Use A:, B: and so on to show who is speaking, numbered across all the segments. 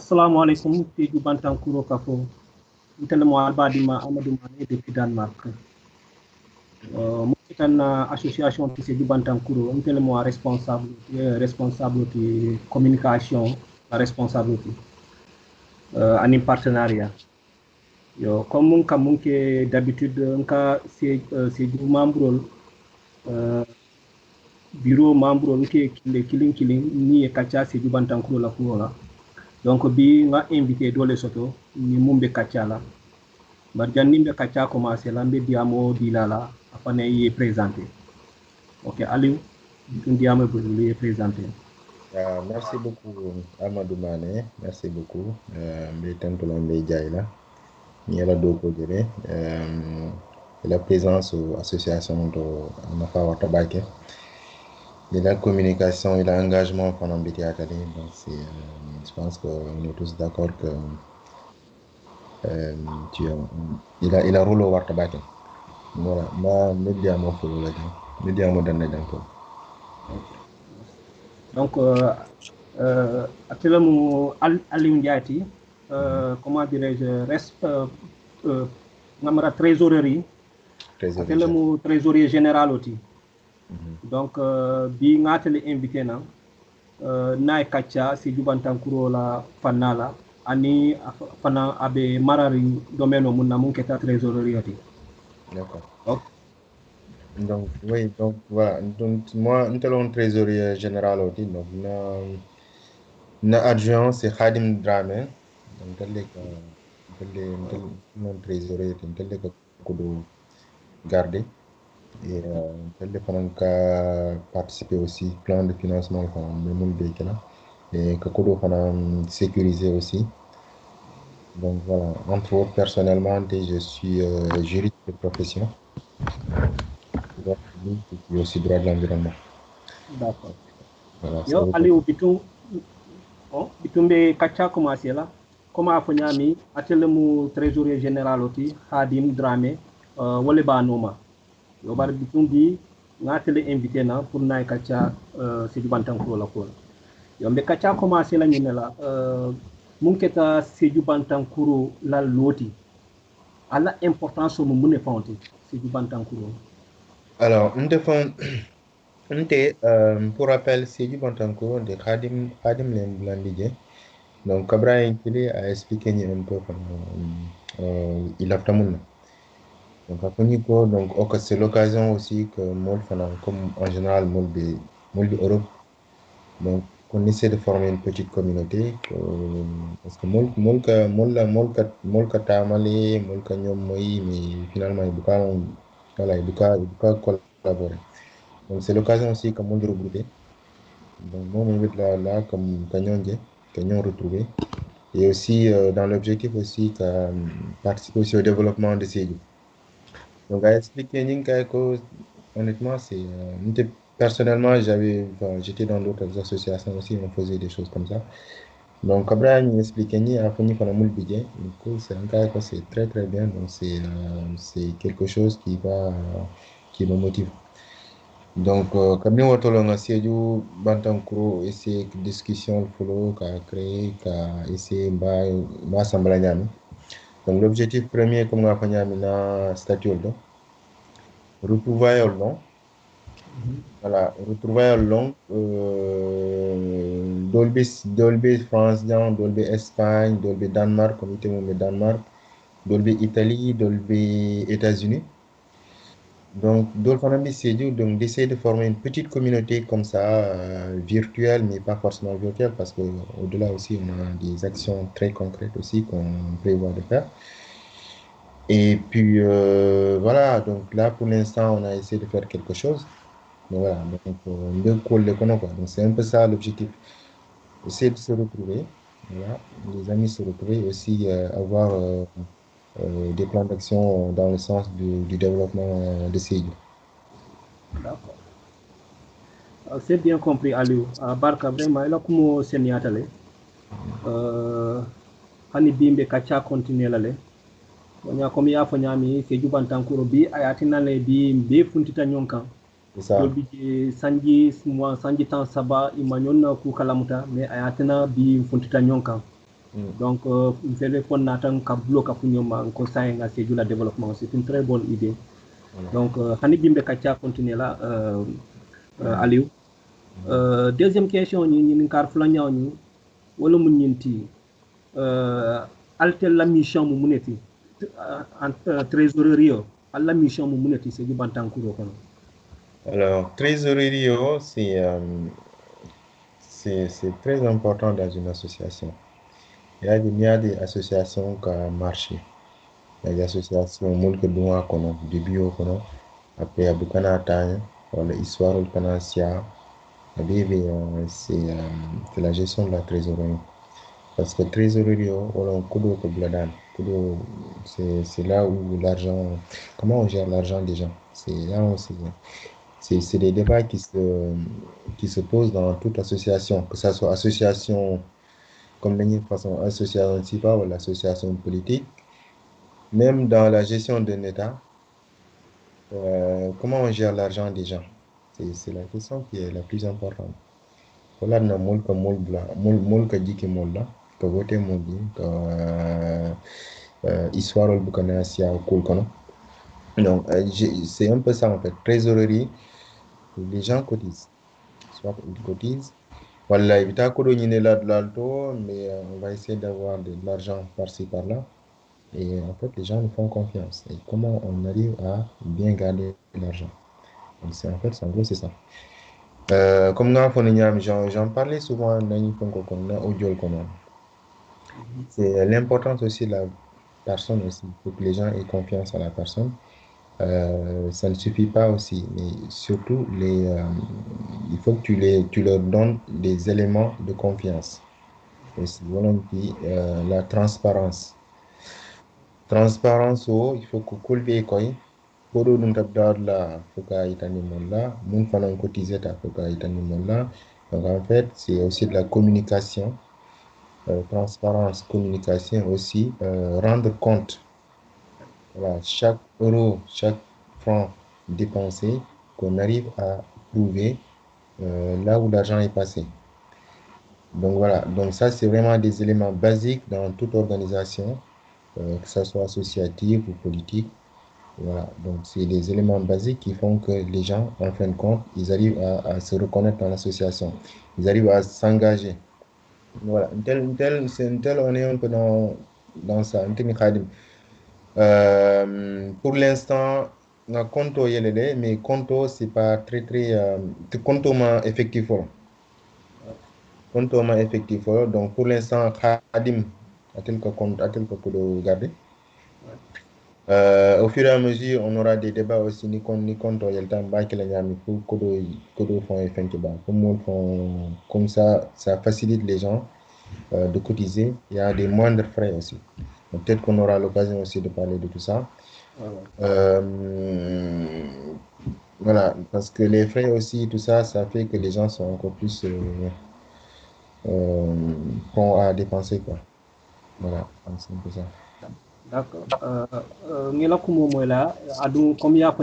A: Assalamu alaikum, Piju Bantankuro Kafo. Ntelemo Albadima Amadou Mané depuis Danemark. C'est une association qui s'est du Bantankuro. Ntelemo responsable de communication, responsable en un partenariat. Comme d'habitude, c'est du membre bureau membre qui ni e kacha c'est du Bantankuro la Kurola. Donc bi nga invité dole soto ni mumbe kachala barjani mbe kacha commencé lambe diamo dilala afane y présenté. OK Aliou diamo pour lui présenter.
B: Merci beaucoup Amadou Mané, merci beaucoup mbe tanto lambe jaila ni la do ko jere la présence aux associations de Nafa Watabake. Et la communication et l'engagement pendant BT Academy, donc je pense qu'on est tous d'accord que il a roulé au Wartabake. Voilà, ma média mo folo la média mo dan dan ko.
A: Donc actuellement Aliou Ndiati comment dirais-je namara trésorerie actuellement trésorier général aussi. Donc bi ngatele invité na na kacha si du Bantankuro la fanala ani fana abe marari domaine mun mun keta trésorerie.
B: D'accord. Donc oui, donc voilà, donc moi nous sommes trésorier général aussi, donc na adjoint c'est Khadim Dramé, donc tel mon trésorier tel que de garder. Et tel pendant qu'à participer aussi plan de financement et que Kodo pendant sécuriser aussi. Donc voilà, entre autres personnellement je suis juriste de profession et aussi droit de l'environnement.
A: D'accord.
B: Voilà,
A: yo Aliou bitumbe kacha commencé là comment afonyami atelemu trésorier général oti Khadim Dramé wole ba noma yo bar bitumbi ngatele invité na pour na kacha c'est du Bantankuro la ko yo mbe kacha commencé la nyinela munketa c'est du Bantankuro la loti ala importance mo mune fonti c'est du Bantankuro.
B: Alors pour rappel c'est du Bantankuro de Khadim Lemblambidje. Donc Kabra Inkili a expliqué un peu il a fait donc c'est l'occasion aussi que moi comme en général moi Europe, donc on essaie de former une petite communauté parce que mais finalement il peut collaborer. Donc c'est l'occasion aussi que moi de regrouper. Donc moi là comme Canyon retrouvé. Et aussi dans l'objectif aussi de participer aussi au développement de ces lieux. Donc à expliquer honnêtement c'est personnellement j'étais dans d'autres associations aussi, on faisait des choses comme ça. Donc après il expliquait à fini qu'on a moule budget, donc c'est un cas que c'est très très bien, donc c'est quelque chose qui me motive. Donc comme nous avons essayé Bantankuro essayer discussion follow qu'a créé qu'a essayé ba assemblée. Donc l'objectif premier comme on a fait na statut là retrouvailles long. Voilà, retrouvailles long Dolby France, Dolby Espagne, Dolby Danemark, comité de Danemark, Dolby Italie, Dolby États-Unis. Donc, donc d'essayer de former une petite communauté comme ça, virtuelle, mais pas forcément virtuelle, parce qu'au-delà aussi, on a des actions très concrètes aussi qu'on prévoit de faire. Et puis, voilà, donc là, pour l'instant, on a essayé de faire quelque chose. Mais voilà, donc c'est un peu ça l'objectif. Essayer de se retrouver, voilà, les amis se retrouver, et aussi avoir des plans d'action dans le sens du développement de ces lieux.
A: D'accord. C'est bien compris, Aliou. Barka vraiment, il a comme Seniatale. Hani bimbe kacha continuer lale. Wanya comme ya fanyami, c'est du Bantankuro bi ayatina le bi mbe funtita nyonkan.
B: C'est ça.
A: Dolbi sanji tan saba imanyon ku kalamuta mais ayatina bi funtita nyonkan. Donc, vous allez prendre un bloc pour nous conseiller à le développement. C'est une très bonne idée. Donc, Hanni Bimbe Kacha continue là, Aliou. Deuxième question, nous avons flâné nous, wala mun ñenti altel la mission mu muneti en trésorerie la mission mu muneti c'est du bantankuro kono.
B: Alors, trésorerie, c'est très important dans une association. Il y a des associations qui marchent. Il y a des associations qui ont des bio, après il y a des canataires, l'histoire du Canadien. C'est la gestion de la trésorerie. Parce que trésorerie, c'est là où l'argent, comment on gère l'argent des gens. C'est là aussi. C'est des débats qui se posent dans toute association, que ce soit association, comme d'une façon, association civile ou l'association politique, même dans la gestion d'un État, comment on gère l'argent des gens. C'est la question qui est la plus importante. Voilà, na mulka mulbla, mulka jiki mulla, ka vote mulli, ka histoire au bukana sia kulkono. Donc, c'est un peu ça en fait. Trésorerie, les gens cotisent. Soit ils cotisent. Voilà, il y a là, mais on va essayer d'avoir de l'argent par-ci, par-là. Et en fait, les gens nous font confiance. Et comment on arrive à bien garder l'argent. Donc, en fait, en gros, c'est ça. Comme j'en parlais souvent c'est l'importance aussi de la personne aussi, pour que les gens aient confiance à la personne. Ça ne suffit pas aussi, mais surtout, il faut que tu leur donnes des éléments de confiance. Aussi, voilà, la transparence. Transparence, il faut que kulbe koy kodo dum tabdar la foka itani molla mun fanan cotiser ta foka itani molla. Donc en fait, c'est aussi de la communication, transparence, communication aussi, rendre compte. Voilà, chaque euro, chaque franc dépensé, qu'on arrive à prouver là où l'argent est passé. Donc voilà, donc ça c'est vraiment des éléments basiques dans toute organisation, que ce soit associative ou politique. Voilà, donc c'est des éléments basiques qui font que les gens, en fin de compte, ils arrivent à se reconnaître dans l'association. Ils arrivent à s'engager. Voilà, on est un peu dans ça. Pour l'instant, na compte yelele, mais compte c'est pas très très compte ma effectif. Compte ma effectif. Donc pour l'instant, Khadim a-t-il que de garder. Au fur et à mesure, on aura des débats aussi. Ni compte il y a le temps que les gens font comme ça facilite les gens de cotiser. Il y a des moindres frais aussi. Peut-être qu'on aura l'occasion aussi de parler de tout ça. Voilà, parce que les frais aussi, tout ça, ça fait que les gens sont encore plus prêts à dépenser, quoi. Voilà, c'est un peu ça.
A: D'accord. Ngela kumo moela adu comme ya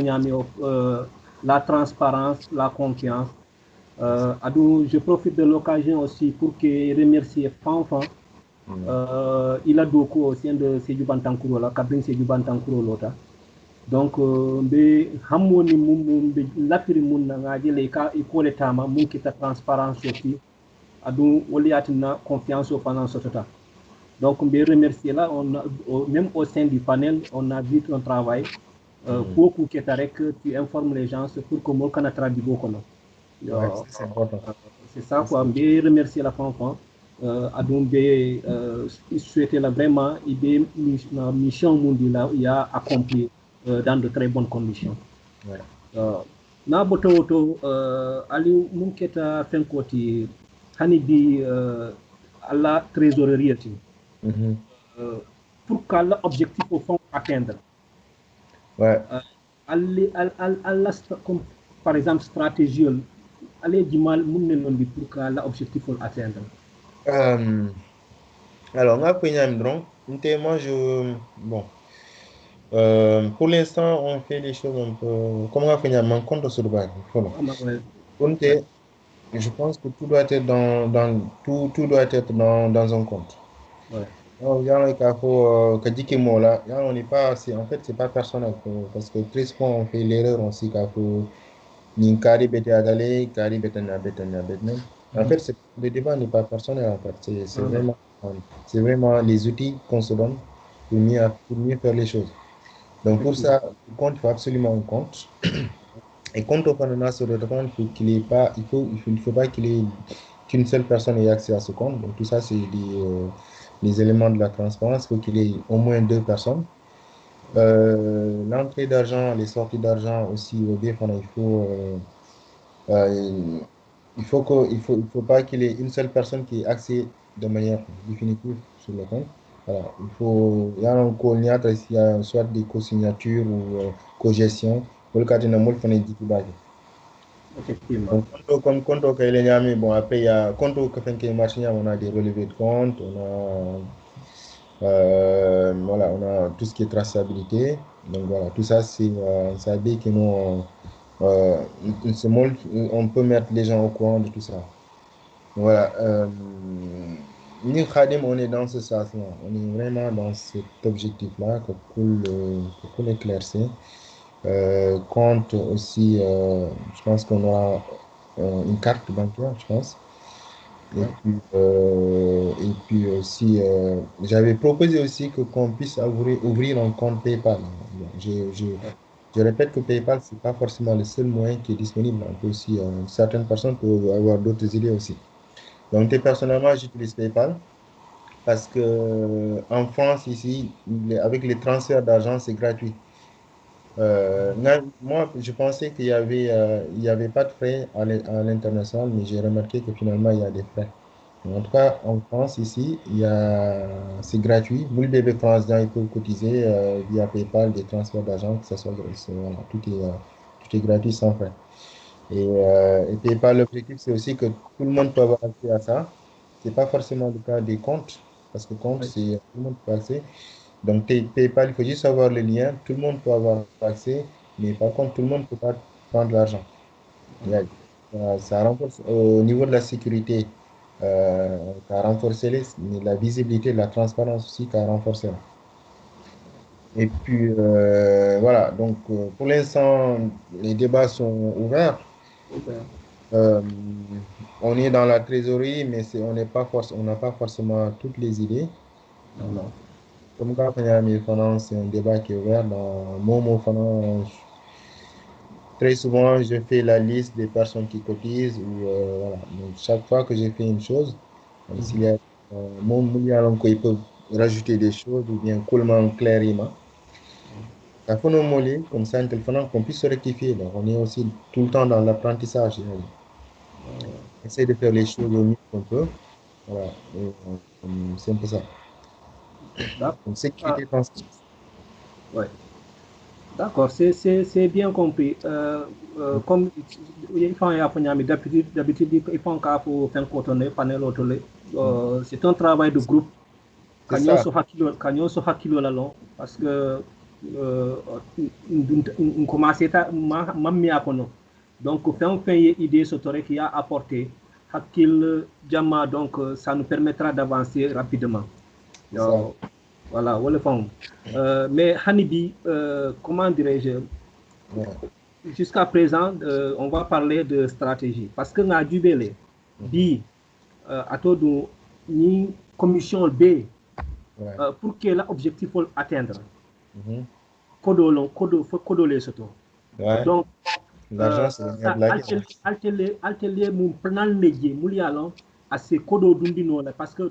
A: la transparence, la confiance. Adu, je profite de l'occasion aussi pour que remercier Fanfan. Il a beaucoup au sein de Sédhiou Bantankuro la cabine Sédhiou Bantankuro lota. Donc be hamoni mum be lafiri mun na ngaji le ka ikole tama mun kita transparence aussi. Adu woliatina confiance au pendant ce temps. Donc, on peut remercier là, même au sein du panel, on a vu ton travail. Pour que tu informes les gens pour que moi, on a traduit beaucoup. C'est ça, quoi. On peut remercier la fanfan. On peut souhaiter vraiment, la mission mondiale, il a accompli dans de très bonnes conditions. Na boto Aliou Munketa Fenkoti, Hanibi à la trésorerie. Pour que l'objectif au fond atteindre.
B: Ouais.
A: Comme par exemple stratégie, aller du mal pour que l'objectif soit atteindre.
B: Alors, moi bon. Pour l'instant, on fait les choses un peu. Comment on fait un compte sur le bac. Je pense que tout doit être tout doit être dans un compte.
A: Ouais.
B: Non, il y a un cas pour que dit que moi là, on n'est pas, en fait, c'est pas personnel parce que très souvent on fait l'erreur aussi qu'il faut ni carré bête à d'aller, carré bête à bête à bête même. En fait, le débat n'est pas personnel en fait,
A: Non, non.
B: c'est vraiment les outils qu'on se donne pour mieux faire les choses. Donc pour
A: Effectivement.
B: ça, le compte, il faut absolument un compte. Et quand on prend sur le compte, il faut qu'il ait pas, il faut pas qu'il ait qu'une seule personne ait accès à ce compte. Donc tout ça, c'est les éléments de la transparence. Il faut qu'il ait au moins deux personnes. L'entrée d'argent, les sorties d'argent aussi, au bien, euh, il faut pas qu'il y ait une seule personne qui ait accès de manière définitive sur le compte. Voilà, il y a un co-signataire, il y a soit des co-signatures ou co-gestion. Pour le cas de Namol, il faut
A: Effectivement.
B: donc, compte au Kaileniami, bon, après, il y a compte au Kafenke Machina, on a des relevés de compte, voilà, on a tout ce qui est traçabilité. Donc, voilà, tout ça, ça dit que nous, euh, on peut mettre les gens au courant de tout ça. Voilà. Nous, Khadim, on est dans ce sens-là. On est vraiment dans cet objectif-là que pour l'éclaircir. Compte aussi, je pense qu'on aura une carte bancaire, je pense.
A: Ouais.
B: Et puis aussi, j'avais proposé aussi qu'on puisse ouvrir un compte PayPal. Bon,
A: Ouais.
B: je répète que PayPal, c'est pas forcément le seul moyen qui est disponible. On peut aussi, certaines personnes peuvent avoir d'autres idées aussi. Donc, personnellement, j'utilise PayPal parce que en France, ici, avec les transferts d'argent, c'est gratuit. Moi, je pensais il y avait pas de frais à l'international, mais j'ai remarqué que finalement, il y a des frais. En tout cas, en France, ici, c'est gratuit. Vous, le bébé France, il peut cotiser via PayPal des transferts d'argent, que ce soit, voilà, tout est gratuit sans frais. Et PayPal, l'objectif, c'est aussi que tout le monde peut avoir accès à ça. C'est pas forcément le cas des comptes, parce que compte,
A: Ouais.
B: c'est tout le monde peut accès. Donc, PayPal, il faut juste avoir le lien. Tout le monde peut avoir accès, mais par contre, tout le monde ne peut pas prendre l'argent. Il y a- Ça renforce au niveau de la sécurité, ça a renforcé la visibilité, la transparence aussi, ça a renforcé. Et puis, voilà. Donc, pour l'instant, les débats sont ouverts.
A: Super.
B: Euh, on est dans la trésorerie, mais on n'a pas forcément toutes les idées.
A: Non, non.
B: Comme quand il y a mes finances, c'est un débat qui est ouvert dans mon finance. Très souvent, je fais la liste des personnes qui cotisent ou voilà. Donc, chaque fois que j'ai fait une chose, s'il y a mon alors qu'ils peuvent rajouter des choses ou bien coulement clairement. Il faut nous moller comme ça, un téléphone qu'on puisse se rectifier. Donc, on est aussi tout le temps dans l'apprentissage. Essayer de faire les choses au mieux qu'on peut. Voilà. Et, c'est un peu ça.
A: D'accord.
B: Donc,
A: Ah,
B: sécurité, transparence.
A: ouais. D'accord, c'est bien compris. Comme il faut y avoir d'habitude, il faut qu'on faire cotonner, panel autolé. C'est un travail de groupe.
B: C'est ça.
A: Kanyon so hakilo la long parce que on commence à mammi akono. Donc faire une idée sur qui a apporté hakil jama donc ça nous permettra d'avancer rapidement.
B: C'est ça.
A: Voilà, voilà fond. Mais Hanibi, comment dirais-je,
B: Ouais.
A: jusqu'à présent, on va parler de stratégie. Parce que nous avons du belé,
B: Mhm.
A: bi, à tout ni commission B,
B: Ouais.
A: pour que l'objectif faut atteindre.
B: Mhm.
A: Kodo les soto.
B: Ouais.
A: Donc,
B: L'argent, c'est le nerf de
A: ça
B: la guerre.
A: altele mon plan leje moulialon à ces kodo dundino là parce que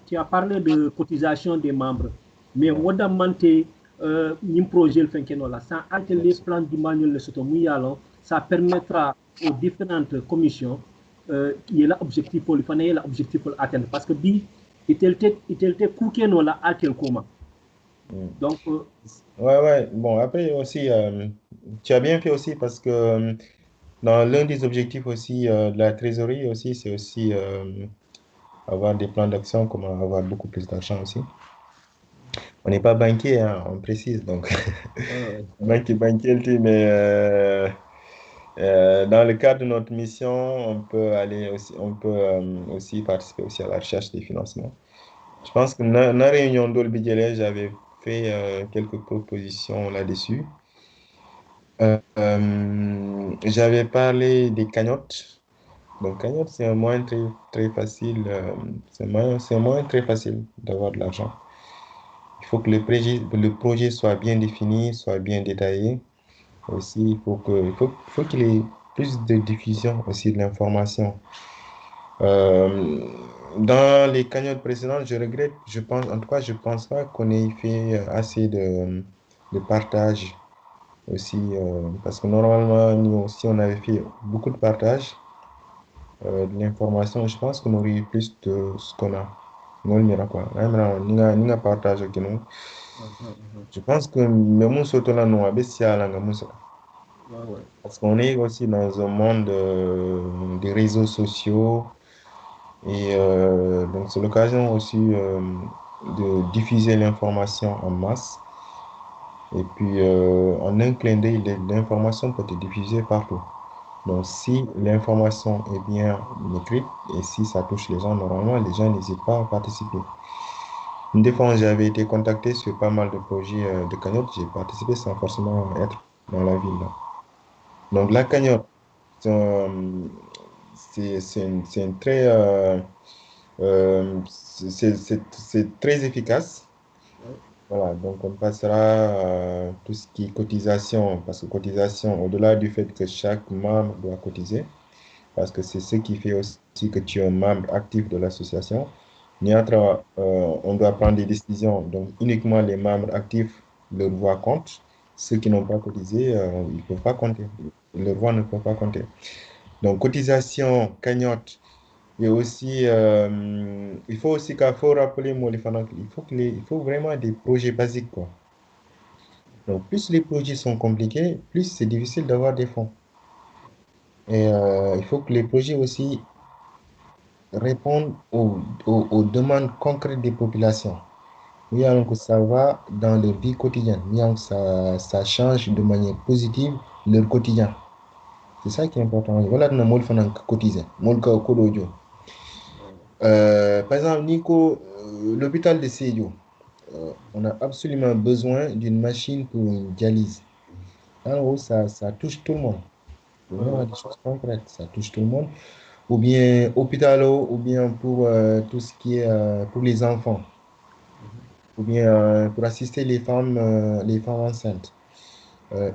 A: tu as parlé de cotisation des membres mais
B: Ouais.
A: woda mante nim projet le fenkeno là sans altele
B: Merci.
A: plan du manuel le soto moulialon ça permettra aux différentes commissions qui est l'objectif pour le faire l'objectif pour atteindre parce que bi itelte kukeno là altel koma
B: Mm.
A: donc
B: Ouais, ouais. Bon, après aussi, tu as bien fait aussi parce que dans l'un des objectifs aussi de la trésorerie aussi, c'est aussi avoir des plans d'action, comme avoir beaucoup plus d'argent aussi. On n'est pas banquier, hein, on précise. Donc, banquier, mais dans le cadre de notre mission, on peut aller aussi, on peut aussi participer aussi à la recherche des financements. Je pense que dans la réunion d'Olbidjele, j'avais fait quelques propositions là-dessus. J'avais parlé des cagnottes. Donc, cagnotte, c'est un moyen très, très facile. C'est un moyen très facile d'avoir de l'argent. Il faut que le projet soit bien défini, soit bien détaillé. Aussi, il faut qu'il y ait plus de diffusion aussi de l'information. Euh, Dans les cagnottes précédentes, je regrette, je pense, en tout cas, je pense pas qu'on ait fait assez de partage aussi, parce que normalement, nous aussi, on avait fait beaucoup de partage de l'information. Je pense qu'on aurait eu plus de ce qu'on a. Nous, on ira quoi. Nous, on partage avec nous.
A: Mhm.
B: Je pense que même si on a nous,
A: Ouais, ouais.
B: parce qu'on est aussi dans un monde des réseaux sociaux. Et donc, c'est l'occasion aussi de diffuser l'information en masse. Et puis, en un clin d'œil, l'information peut être diffusée partout. Donc, si l'information est bien écrite et si ça touche les gens, normalement, les gens n'hésitent pas à participer. Une des fois, j'avais été contacté sur pas mal de projets de cagnotte. J'ai participé sans forcément être dans la ville, là. Donc, la cagnotte, c'est une très, c'est très efficace.
A: Ouais.
B: Voilà, donc on passera tout ce qui est cotisation, parce que cotisation, au-delà du fait que chaque membre doit cotiser, parce que c'est ce qui fait aussi que tu es un membre actif de l'association, on doit prendre des décisions, donc uniquement les membres actifs, leur voix compte. Ceux qui n'ont pas cotisé, ils ne peuvent pas compter. Leur voix ne peut pas compter. Donc, cotisation, cagnotte, et aussi, il faut aussi qu'il faut rappeler, moi, il faut vraiment des projets basiques, quoi. Donc, plus les projets sont compliqués, plus c'est difficile d'avoir des fonds. Et il faut que les projets aussi répondent aux demandes concrètes des populations. Oui, alors que ça va dans leur vie quotidienne. Oui, alors que ça change de manière positive leur quotidien. C'est ça qui est important. Voilà, nous avons cotisé. Par exemple, Nico, l'hôpital de Sédio, on a absolument besoin d'une machine pour une dialyse. En gros, ça touche tout le monde. C'est
A: Ouais,
B: vraiment
A: ouais.
B: des choses concrètes, ça touche tout le monde. Ou bien hôpitalo, ou bien pour tout ce qui est pour les enfants, ou bien pour assister les femmes enceintes.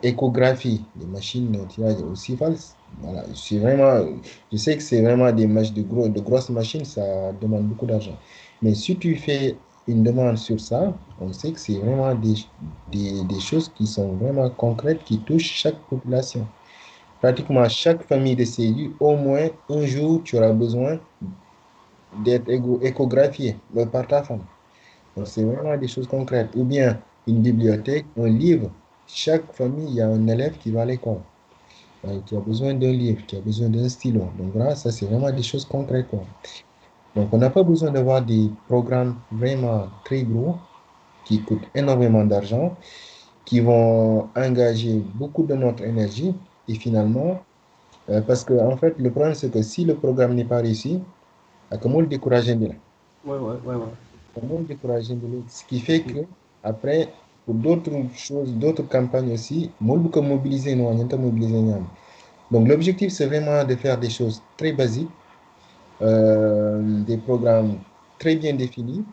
B: Échographie, des machines tirage aussi falses. Voilà, c'est vraiment, je sais que c'est vraiment de grosses machines, ça demande beaucoup d'argent. Mais si tu fais une demande sur ça, on sait que c'est vraiment des choses qui sont vraiment concrètes, qui touchent chaque population. Pratiquement chaque famille de cellules, au moins un jour, tu auras besoin d'être échographié par ta femme. Donc, c'est vraiment des choses concrètes. Ou bien une bibliothèque, un livre. Chaque famille, il y a un élève qui va à l'école, qui a besoin d'un livre, qui a besoin d'un stylo. Donc, voilà, ça, c'est vraiment des choses concrètes, quoi. Donc, on n'a pas besoin d'avoir des programmes vraiment très gros qui coûtent énormément d'argent, qui vont engager beaucoup de notre énergie. Et finalement, parce que, en fait, le problème, c'est que si le programme n'est pas réussi, comment le décourager de là?
A: Ouais, ouais, ouais, ouais.
B: Comment le décourager de là? Ce qui fait que, après, pour d'autres choses, d'autres campagnes aussi, moi, je peux mobiliser, nous, on peut mobiliser, nous. Donc, l'objectif, c'est vraiment de faire des choses très basiques, des programmes très bien définis,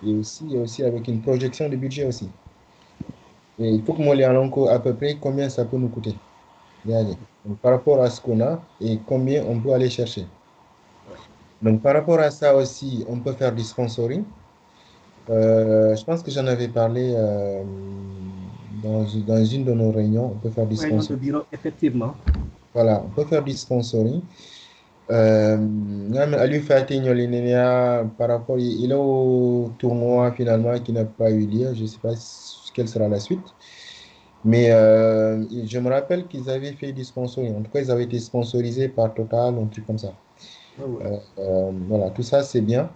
B: et aussi avec une projection de budget aussi. Et il faut que moi, les allons à peu près combien ça peut nous coûter. Regardez. Donc, par rapport à ce qu'on a et combien on peut aller chercher. Donc, par rapport à ça aussi, on peut faire du sponsoring. Je pense que j'en avais parlé dans une de nos réunions. On peut faire du
A: Réunion de
B: sponsoring.
A: bureau, effectivement.
B: Voilà, on peut faire du sponsoring. Aliou Fatih Nyolinéa, par rapport, il est au tournoi finalement qui n'a pas eu lieu. Je ne sais pas quelle sera la suite. Mais je me rappelle qu'ils avaient fait du sponsoring. En tout cas, ils avaient été sponsorisés par Total, un truc comme ça.
A: Ouais, ouais.
B: Voilà, tout ça, c'est bien.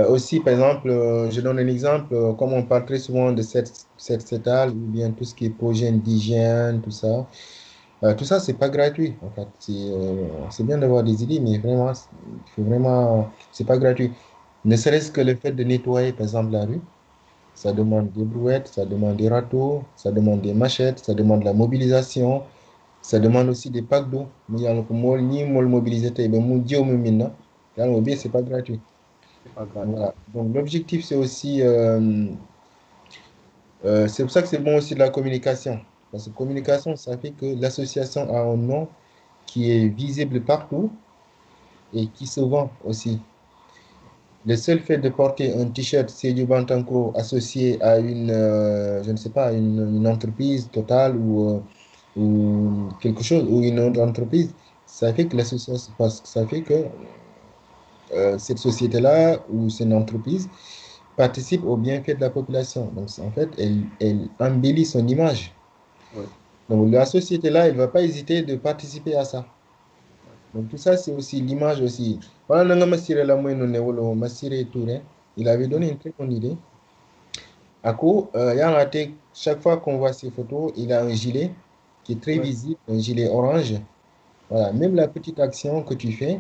B: Aussi, par exemple, je donne un exemple, comme on parle très souvent de cette CETAL, ou bien tout ce qui est projet d'hygiène, tout ça, c'est pas gratuit, en fait. C'est bien d'avoir des idées, mais vraiment, il faut vraiment, c'est pas gratuit. Ne serait-ce que le fait de nettoyer, par exemple, la rue, ça demande des brouettes, ça demande des râteaux, ça demande des machettes, ça demande la mobilisation, ça demande aussi des packs d'eau. Mais il y a ni mobiliser, mais c'est pas gratuit.
A: C'est pas grave.
B: Voilà. Donc l'objectif, c'est aussi, c'est pour ça que c'est bon aussi de la communication. Parce que communication, ça fait que l'association a un nom qui est visible partout et qui se vend aussi. Le seul fait de porter un t-shirt Sédhiou Bantancro associé à une, je ne sais pas, une entreprise totale ou quelque chose, ou une autre entreprise, ça fait que l'association, parce que ça fait que cette société-là ou cette entreprise participe au bienfait de la population. Donc, en fait, elle embellit son image.
A: Oui.
B: Donc, la société-là, elle ne va pas hésiter de participer à ça. Donc, tout ça, c'est aussi l'image aussi. Voilà, Massiré Touré, il avait donné une très bonne idée. À coup, chaque fois qu'on voit ces photos, il a un gilet qui est très
A: Oui.
B: visible, un gilet orange. Voilà, même la petite action que tu fais,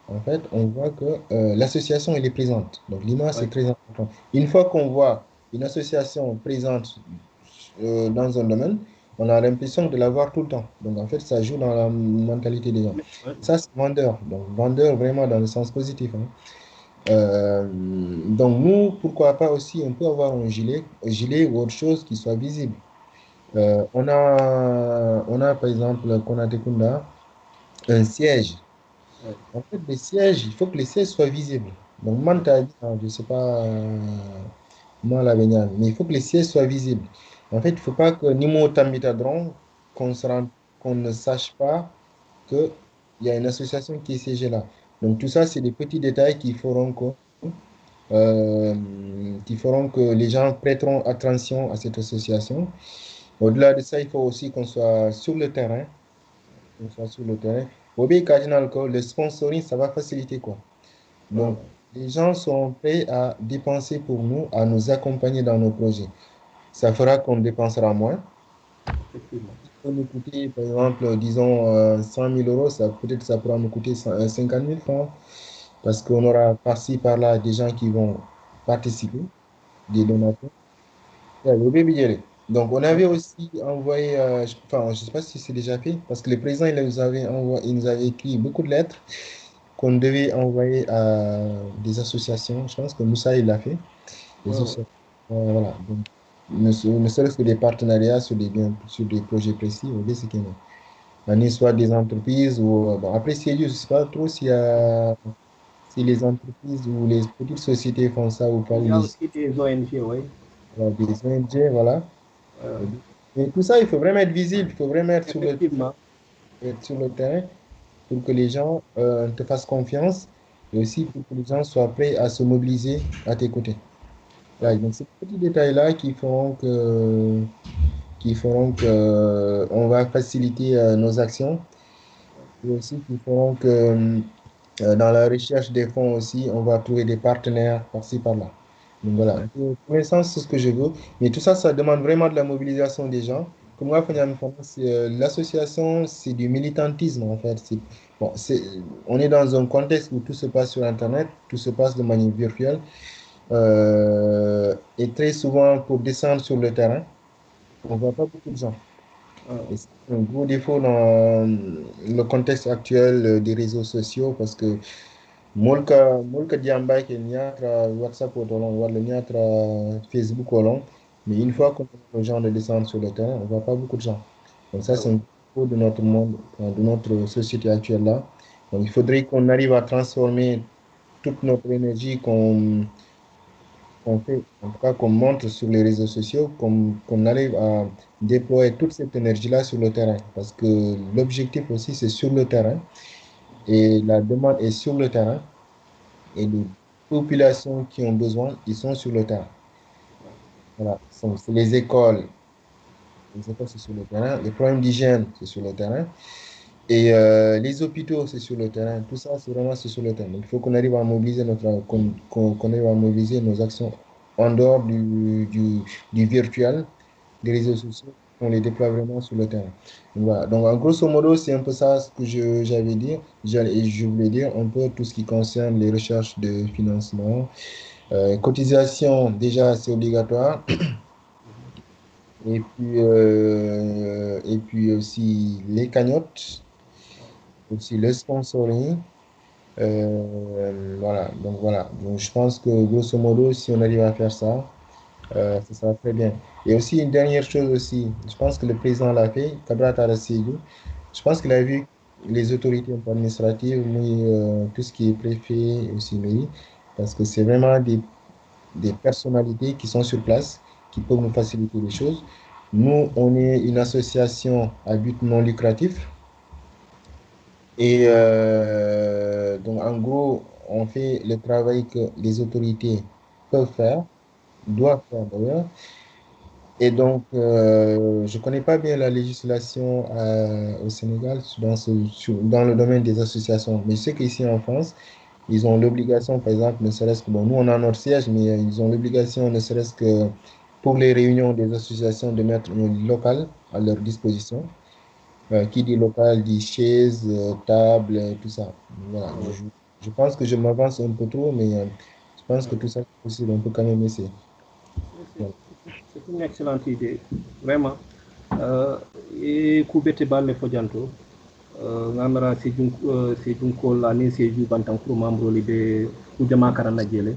B: en fait, on voit que l'association, elle est présente. Donc, l'image,
A: Oui.
B: c'est très important. Une fois qu'on voit une association présente dans un domaine, on a l'impression de la voir tout le temps. Donc, en fait, ça joue dans la mentalité des gens.
A: Oui.
B: Ça, c'est vendeur. Donc, vendeur vraiment dans le sens positif, hein. Donc, nous, pourquoi pas aussi, on peut avoir un gilet ou autre chose qui soit visible. On a par exemple, Konate Kunda, un siège.
A: Oui.
B: En fait, les sièges, il faut que les sièges soient visibles. Donc, Manta dit, hein, je ne sais pas comment la venir, mais il faut que les sièges soient visibles. En fait, il ne faut pas que Nimo Tambitadron, qu'on ne sache pas qu'il y a une association qui est siégée là. Donc, tout ça, c'est des petits détails qui feront que les gens prêteront attention à cette association. Au-delà de ça, il faut aussi qu'on soit sur le terrain. Qu'on soit sur le terrain. Obi Cardinal, quoi, le sponsoring, ça va faciliter quoi.
A: Ah,
B: Donc,
A: ouais.
B: les gens sont prêts à dépenser pour nous, à nous accompagner dans nos projets. Ça fera qu'on dépensera moins.
A: Effectivement.
B: Ça peut nous coûter, par exemple, disons 100 000 euros, peut-être ça pourra nous coûter 50 000 francs, parce qu'on aura par-ci, par-là des gens qui vont participer, des donateurs. Ouais, le bébé Yéré. Donc, on
A: Oui.
B: avait aussi envoyé, enfin, je ne sais pas si c'est déjà fait, parce que le président, il nous avait écrit beaucoup de lettres qu'on devait envoyer à des associations. Je pense que Moussa, il l'a fait. Des
A: Oui. Oui.
B: associations, voilà. Donc, ne serait-ce que des partenariats sur des projets précis, au lieu, c'est qu'il y en a soit des entreprises ou, bon, après, c'est je ne sais pas trop si les entreprises ou les petites sociétés font ça ou pas,
A: Il
B: ou
A: y a
B: les,
A: aussi des ONG, oui.
B: des ONG, voilà.
A: Euh,
B: Et tout ça, il faut vraiment être visible, il faut vraiment
A: Effectivement.
B: être sur le terrain pour que les gens te fassent confiance et aussi pour que les gens soient prêts à se mobiliser à tes côtés.
A: Oui.
B: Là, donc, ces petits détails-là qui feront que on va faciliter nos actions et aussi qui feront que dans la recherche des fonds aussi, on va trouver des partenaires par-ci, par-là. Donc voilà,
A: Oui.
B: pour l'instant, c'est ce que je veux. Mais tout ça, ça demande vraiment de la mobilisation des gens. Comme moi, l'association, c'est du militantisme, en fait. Bon, on est dans un contexte où tout se passe sur Internet, tout se passe de manière virtuelle. Et très souvent, pour descendre sur le terrain, on ne voit pas beaucoup de gens.
A: Ah,
B: Et c'est un gros défaut dans le contexte actuel des réseaux sociaux parce que molka diamba ke niatra WhatsApp au long, wala niatra Facebook au long, mais une fois qu'on a les gens de descendre sur le terrain, on ne voit pas beaucoup de gens. Donc ça,
A: ah,
B: c'est
A: ouais.
B: un défaut de notre monde, de notre société actuelle là. Donc il faudrait qu'on arrive à transformer toute notre énergie qu'on fait, en tout cas qu'on montre sur les réseaux sociaux, qu'on arrive à déployer toute cette énergie-là sur le terrain. Parce que l'objectif aussi, c'est sur le terrain et la demande est sur le terrain et les populations qui ont besoin, ils sont sur le terrain. Voilà. C'est les écoles, c'est sur le terrain, les problèmes d'hygiène, c'est sur le terrain. Et les hôpitaux, c'est sur le terrain. Tout ça, c'est sur le terrain. Donc, il faut qu'on arrive à mobiliser qu'on arrive à mobiliser nos actions en dehors du virtuel, des réseaux sociaux, on les déploie vraiment sur le terrain. Donc, voilà. Donc, en grosso modo, c'est un peu ça ce que j'avais dit. Et je voulais dire un peu tout ce qui concerne les recherches de financement. Cotisation, déjà, c'est obligatoire. Et puis aussi les cagnottes, aussi le sponsoring. Voilà, donc voilà. Donc, je pense que grosso modo, si on arrive à faire ça, ça sera très bien. Et aussi, une dernière chose aussi, je pense que le président l'a fait, Kabra Tarasségou, je pense qu'il a vu les autorités un peu administratives, mais, tout ce qui est préfet et aussi mairie, parce que c'est vraiment des personnalités qui sont sur place, qui peuvent nous faciliter les choses. Nous, on est une association à but non lucratif. Et donc, en gros, on fait le travail que les autorités peuvent faire, doivent faire d'ailleurs. Et donc, je ne connais pas bien la législation au Sénégal dans le domaine des associations, mais je sais qu'ici en France, ils ont l'obligation, par exemple, ne serait-ce que, bon, nous on a notre siège, mais ils ont l'obligation, ne serait-ce que pour les réunions des associations, de mettre un local à leur disposition. Qui dit local dit chaise, table, tout ça. Voilà. Je pense que je m'avance un peu trop, mais je pense que tout ça c'est possible. On peut quand même essayer.
A: C'est
B: Voilà.
A: c'est une excellente idée, vraiment. Et kubete balle fojanto, ngamara sejun ko la ni seju bantam pour membre libe kujama karana jele.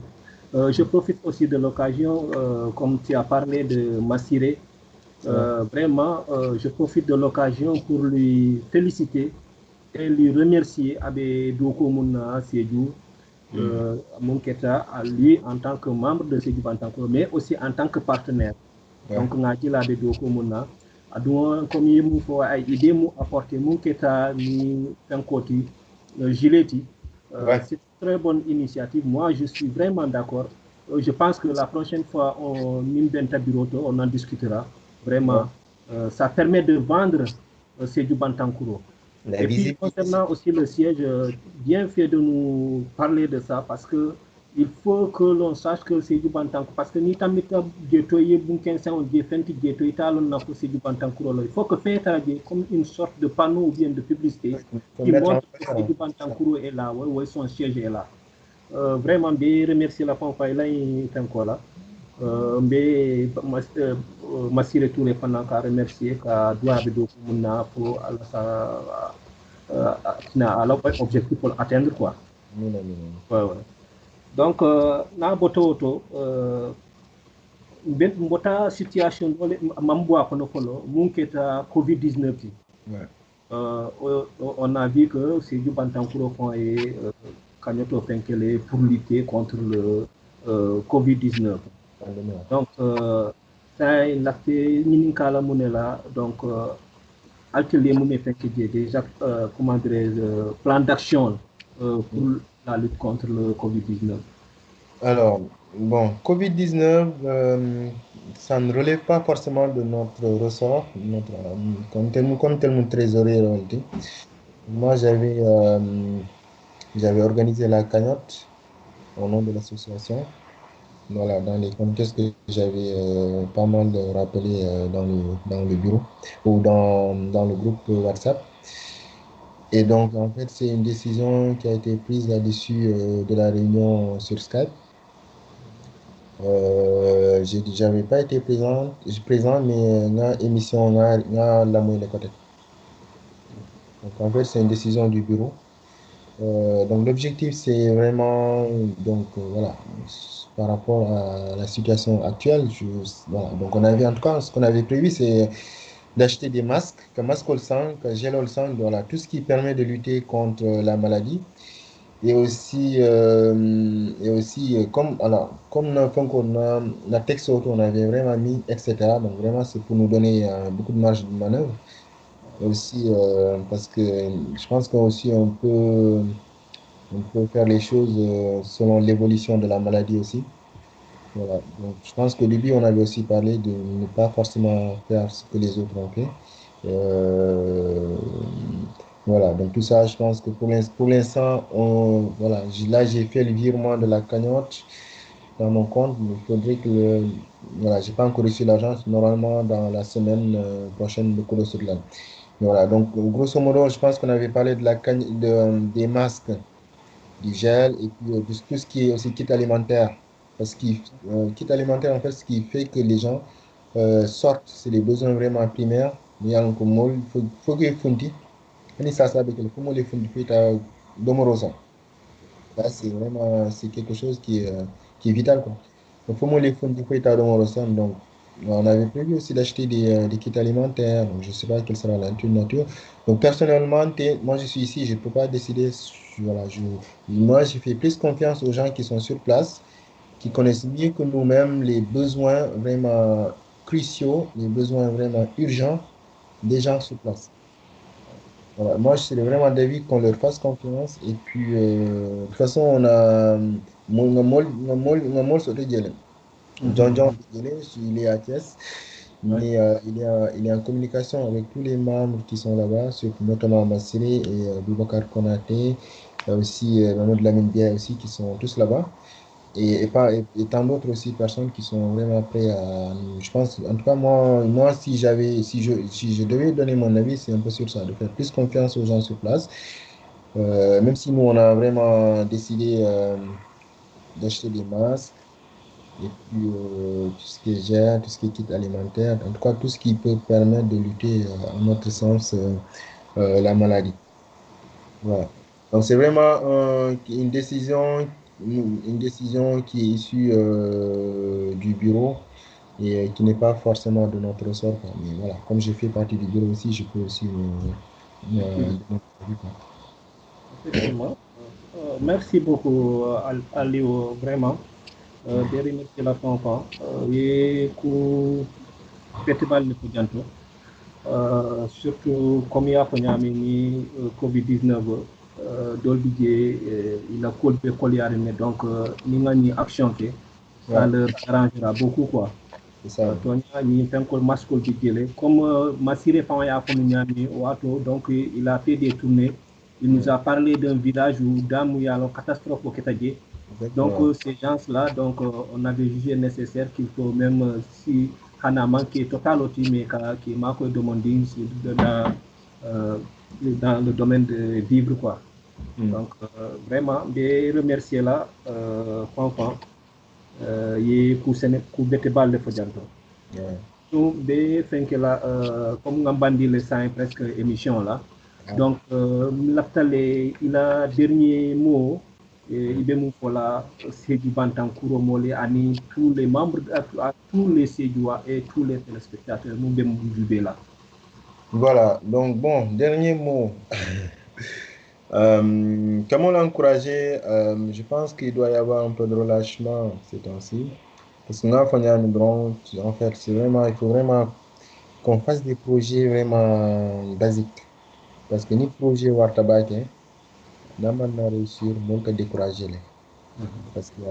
A: Je profite aussi de l'occasion, comme tu as parlé de Massiré,
B: Ouais.
A: vraiment, je profite de l'occasion pour lui féliciter et lui remercier Abe Doko Mouna Sédou, Monketa, à lui en tant que membre de Sédou Bantanko, mais aussi en tant que partenaire.
B: Ouais.
A: Donc, on a dit Abe Doko Mouna. Comme il faut aider à apporter Monketa ni Tankoti, Gileti.
B: Ouais.
A: C'est une très bonne initiative. Moi, je suis vraiment d'accord. Je pense que la prochaine fois, on en discutera.
B: Ouais.
A: Vraiment, ça permet de vendre Sédou Bantankuro.
B: La
A: Et puis,
B: visibilité.
A: concernant aussi le siège, bien fait de nous parler de ça parce que il faut que l'on sache que c'est du Bantankou. Parce que ni tamita getoye bunken sa on fenti getoye talon na ko c'est du Bantankou. Il faut que faire comme une sorte de panneau ou bien de publicité
B: Il faut
A: qui
B: mettre en
A: montre que c'est
B: valeur.
A: du Bantankou est là, ouais, son siège est là. Vraiment, bien remercier la fanfare là, il est encore là. Mbe masire tous les pendant qu'à remercier qu'à doit de pour sa alors objectif pour atteindre quoi.
B: Amina, amina.
A: Ouais, ouais. Donc na boto auto ben mbota situation dole mambo akono kolo munketa covid 19 ki.
B: Ouais.
A: On a vu que c'est du bantankuro font et Kanyoto Fenkele pour lutter contre le covid 19.
B: Pandémie.
A: Donc ça l'acte ninkala munela donc alternés mun effectuer déjà comment dirais plan d'action pour la lutte contre le Covid-19.
B: Alors, bon, Covid-19, ça ne relève pas forcément de notre ressort, comme tel mon trésorier en réalité. Moi, j'avais organisé la cagnotte au nom de l'association. Voilà, dans les contextes que j'avais pas mal rappelé dans le bureau ou dans le groupe WhatsApp. Et donc, en fait, c'est une décision qui a été prise là-dessus de la réunion sur Skype. J'avais pas été présent, mais na émission na la moyenne de côté. Donc, en fait, c'est une décision du bureau. Donc, l'objectif, c'est vraiment, donc, voilà, par rapport à la situation actuelle, voilà. Donc, on avait, en tout cas, ce qu'on avait prévu, c'est d'acheter des masques, que masque au sang, que gel au sang, voilà, tout ce qui permet de lutter contre la maladie. Et aussi, comme la texte auto, on avait vraiment mis, etc. Donc, vraiment, c'est pour nous donner beaucoup de marge de manœuvre. Et aussi, parce que je pense qu'aussi, on peut faire les choses selon l'évolution de la maladie aussi. Voilà. Donc, je pense qu'au début, on avait aussi parlé de ne pas forcément faire ce que les autres ont fait. Euh, voilà. Donc, tout ça, je pense que pour l'instant, voilà, là, j'ai fait le virement de la cagnotte. dans mon compte, mais il faudrait que voilà, j'ai pas encore reçu l'argent. Normalement, dans la semaine prochaine, le cours sur là. Voilà, donc grosso modo, je pense qu'on avait parlé de des masques, du gel et puis de tout ce qui est aussi kit alimentaire. Parce que kit alimentaire, en fait, ce qui fait que les gens sortent, c'est les besoins vraiment primaires. Il y a un il faut que fundi. Et ça, ça, il faut que les fundi, puis domorosa. Là, c'est vraiment, c'est quelque chose qui est vital, quoi. Donc, faut que les fundi, puis domorosa. Donc, on avait prévu aussi d'acheter des kits alimentaires. Donc, je ne sais pas quelle sera la nature. Donc, personnellement, moi, je suis ici, je ne peux pas décider. Voilà, moi, je fais plus confiance aux gens qui sont sur place, qui connaissent mieux que nous-mêmes les besoins vraiment cruciaux, les besoins vraiment urgents des gens sur place. Voilà, moi, je serais vraiment d'avis qu'on leur fasse confiance. Et puis, de toute façon, on a. John John, il est à Thiès,
A: Ouais.
B: mais il est en communication avec tous les membres qui sont là-bas, notamment Massiré et Boubacar Konaté, il y a aussi Mahmoud Lamine Bia aussi qui sont tous là-bas. Et tant d'autres aussi personnes qui sont vraiment prêtes à. Je pense, en tout cas, moi si je devais donner mon avis, c'est un peu sur ça, de faire plus confiance aux gens sur place. Même si nous, on a vraiment décidé d'acheter des masques et puis tout ce qui est gel, tout ce qui est kit alimentaire, en tout cas, tout ce qui peut permettre de lutter, à notre sens, la maladie. Voilà. Donc, c'est vraiment une décision qui est issue du bureau et qui n'est pas forcément de notre ressort, quoi. Mais voilà, comme je fais partie du bureau aussi, je peux aussi
A: Effectivement.
B: donner mon avis, quoi.
A: Effectivement. Merci beaucoup, Aliou, vraiment. Des remercier la fanfan. Et ku festival ne ko janto. Surtout comme il y a ni Covid-19, dolbi il a colpé mais donc ni ngani action ke ça
B: Ouais,
A: leur arrangera beaucoup quoi.
B: c'est ça.
A: To ni fenkol maskol bigele comme Massiré Fan ya fonu nyami wato donc il a fait des tournées. Il nous
B: Ouais,
A: a parlé d'un village où dame y a une catastrophe au Ketadje. Donc
B: exactement.
A: ces gens-là, donc on avait jugé nécessaire qu'il faut même si Hanaman qui est total aussi, mais qui est marqué demanding euh, dans le domaine de vivre quoi.
B: Mm.
A: Donc vraiment des remercier là, Fanfan, et pour pour bête balle de Fodjanto.
B: Ouais.
A: Nous, be fenke la comme ngambandi le sein presque émission là.
B: Ah,
A: Donc l'aftale il a dernier mot et
B: mm.
A: il pour la Sédou Bantankouro Molé ani tous les membres à tous les Sédouas et tous les téléspectateurs nous be jubé là.
B: Voilà, donc bon, dernier mot. Comment l'encourager? Je pense qu'il doit y avoir un peu de relâchement ces temps-ci. Parce que nous, en fait, il faut vraiment qu'on fasse des projets vraiment basiques. Parce que ni projet Wartabak, n'a pas réussir, moins que décourager les. Parce il y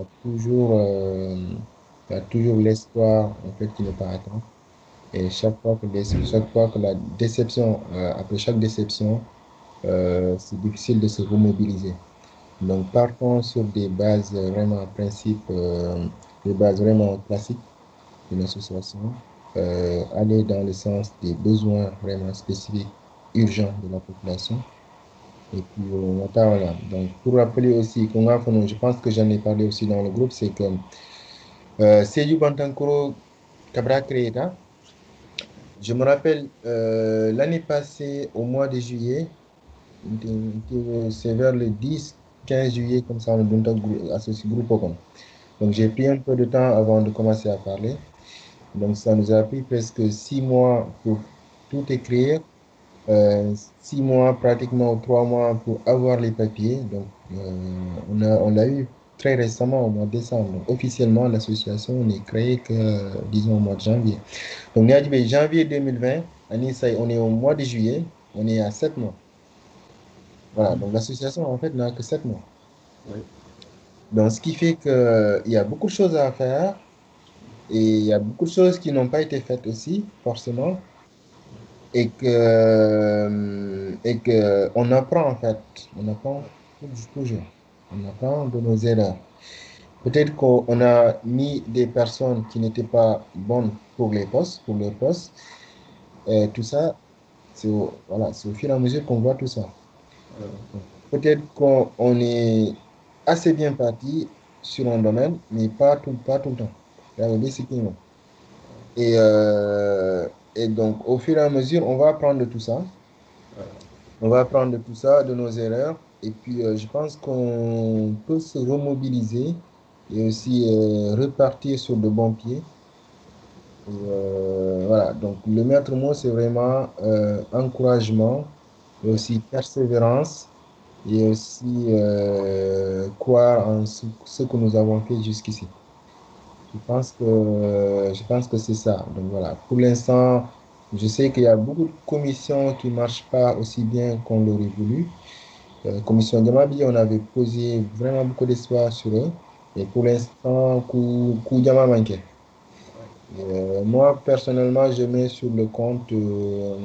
B: a toujours l'espoir, en fait, qui n'est pas atteint. Et chaque fois que la déception, après chaque déception, c'est difficile de se remobiliser. Donc, partons sur des bases vraiment principes, des bases vraiment classiques d'une association, aller dans le sens des besoins vraiment spécifiques, urgents de la population. Et puis, voilà. Donc, pour rappeler aussi, je pense que j'en ai parlé aussi dans le groupe, c'est que Seydou Bantankoro Cabra Kreta, je me rappelle l'année passée, au mois de juillet, c'est vers le 10 15 juillet, comme ça, on a associé groupe. Donc, j'ai pris un peu de temps avant de commencer à parler. Donc, ça nous a pris presque 6 mois pour tout écrire, 6 mois pratiquement, 3 mois pour avoir les papiers. Donc, on l'a eu très récemment, au mois de décembre. Donc, officiellement, l'association n'est créée que, disons, au mois de janvier. Donc, on est arrivé janvier 2020, on est au mois de juillet, on est à 7 mois. Voilà, donc l'association, en fait, n'a que 7 mois.
A: Oui.
B: Donc, ce qui fait qu'il y a beaucoup de choses à faire et il y a beaucoup de choses qui n'ont pas été faites aussi, forcément, et que on apprend, en fait. On apprend toujours. On apprend de nos erreurs. peut-être qu'on a mis des personnes qui n'étaient pas bonnes pour les postes, Et tout ça, voilà, c'est au fur et à mesure qu'on voit tout ça. Peut-être qu'on est assez bien parti sur un domaine, mais pas tout le temps. Là, basically, non. Et donc, au fur et à mesure, on va apprendre de tout ça. On va apprendre de tout ça, de nos erreurs. Et puis, je pense qu'on peut se remobiliser et aussi repartir sur de bons pieds. Et, voilà, donc le maître mot, c'est vraiment encouragement, et aussi persévérance et aussi croire en ce que nous avons fait jusqu'ici. Je pense que c'est ça. Donc voilà, pour l'instant, je sais qu'il y a beaucoup de commissions qui ne marchent pas aussi bien qu'on l'aurait voulu. Commission Diamabi, on avait posé vraiment beaucoup d'espoir sur eux. Et pour l'instant, coup Diama manquait. Moi, personnellement, je mets sur le compte euh,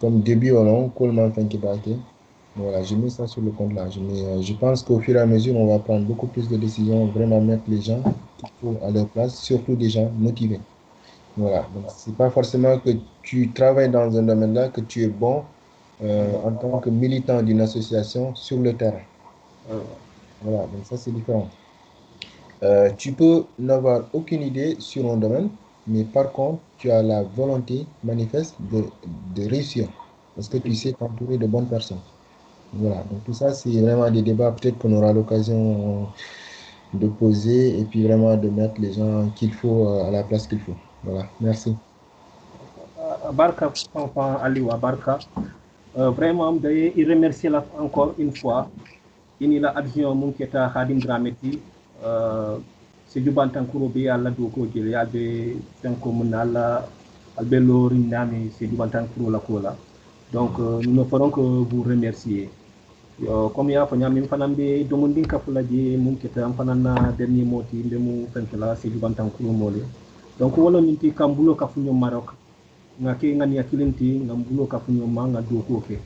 B: comme début au long, Coleman Fenkibake. Voilà, je mets ça sur le compte là. Je pense qu'au fur et à mesure, on va prendre beaucoup plus de décisions, vraiment mettre les gens qu'il faut à leur place, surtout des gens motivés. Voilà, donc c'est pas forcément que tu travailles dans un domaine là que tu es bon en tant que militant d'une association sur le terrain. Voilà, donc ça c'est différent. Tu peux n'avoir aucune idée sur un domaine, mais par contre, tu as la volonté manifeste de réussir parce que tu sais t'entourer de bonnes personnes. Voilà, donc tout ça, c'est vraiment des débats peut-être qu'on aura l'occasion de poser et puis vraiment de mettre les gens qu'il faut à la place qu'il faut. Voilà, merci.
A: Barka Fanfan Aliou Barka. Vraiment, il remercie là encore une fois. Il est adjoint mon qui est à Khadim Drameti. C'est du Bantankuro be alla doko jeli albe fenko munala albello rinami c'est du Bantankuro la kola. Donc nous ne ferons que vous remercier. Comme ya fanya min fanan be domondin kafula je mun kita am fanan na dernier moti be mu fenkela c'est du Bantankuro mole. Donc wala minti kambulo kafunyo Maroc. Ngake ngani akilinti ngambulo kafunyo manga doko ke.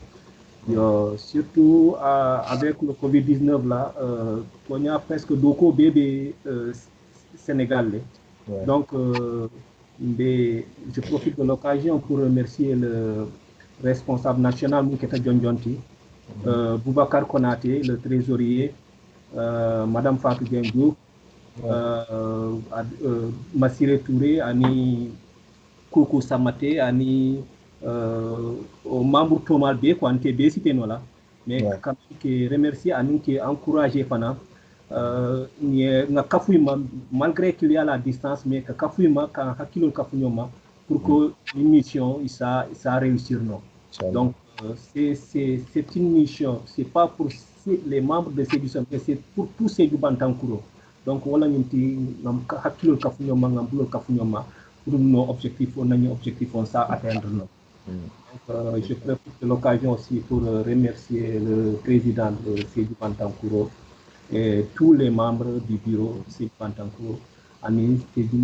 A: Surtout avec le Covid-19 là, on a presque beaucoup bébé sénégalais.
B: Ouais.
A: Donc, je profite de l'occasion pour remercier le responsable national Mouketa Djonjonti, Boubacar Konaté, le trésorier, Madame Fatou Diengou, Massire Touré, Ani Koukou Samate, Ani membre Thomas B, quoi, ante B, c'était nous là. Mais
B: Ouais.
A: quand même, remercier Ani qui encouragé pendant. Malgré qu'il y a la distance, mais que Kafouima, quand Hakilo Kafouima, pour que l'émission, ça réussir, non. Donc, c'est une mission, c'est pas pour les membres de cette mission, mais c'est pour tous ces du Bantankuro. Donc, voilà, nous Hakilo Kafouima, Ngambulo Kafouima, pour nos objectifs, on a un objectif, on ça atteindre. Non. Donc, je profite de l'occasion aussi pour remercier le président de Sédu Bantankuro et tous les membres du bureau de Sédu Bantankuro, Anis Sédu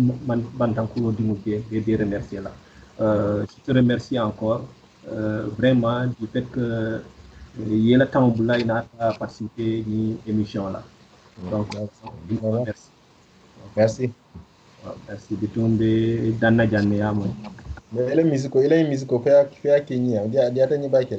A: Bantankuro Dimouké, et des remercier là. Je te remercie encore vraiment du fait que il y a le temps où il a participé à l'émission là. Donc, merci.
B: Merci.
A: Merci de tout le monde.
B: Ile musico, fea Kenya, dia tanya baki